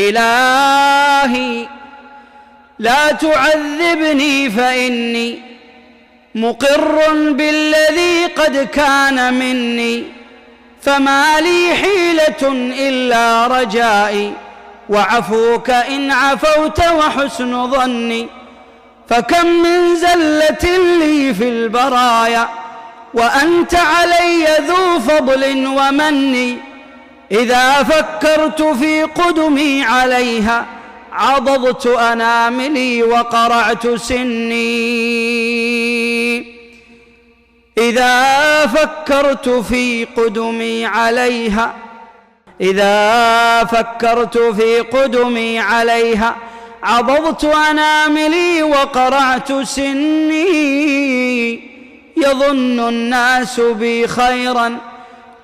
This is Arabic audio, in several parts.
إلهي لا تعذبني فإني مقر بالذي قد كان مني، فما لي حيلة إلا رجائي وعفوك إن عفوت وحسن ظني. فكم من زلة لي في البرايا وأنت علي ذو فضل ومن، إذا فكرت في قدمي عليها عضضت أناملي وقرعت سني. إذا فكرت في قدمي عليها عضضت أناملي وقرعت سني. يظن الناس بي خيرا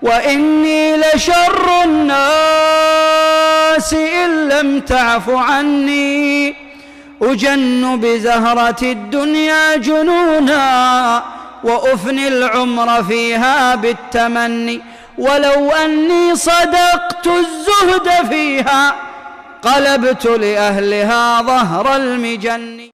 وإني لشر الناس إن لم تعف عني. أجن بزهرة الدنيا جنونا وأفني العمر فيها بالتمني، ولو أني صدقت الزهد فيها قلبت لأهلها ظهر المجن.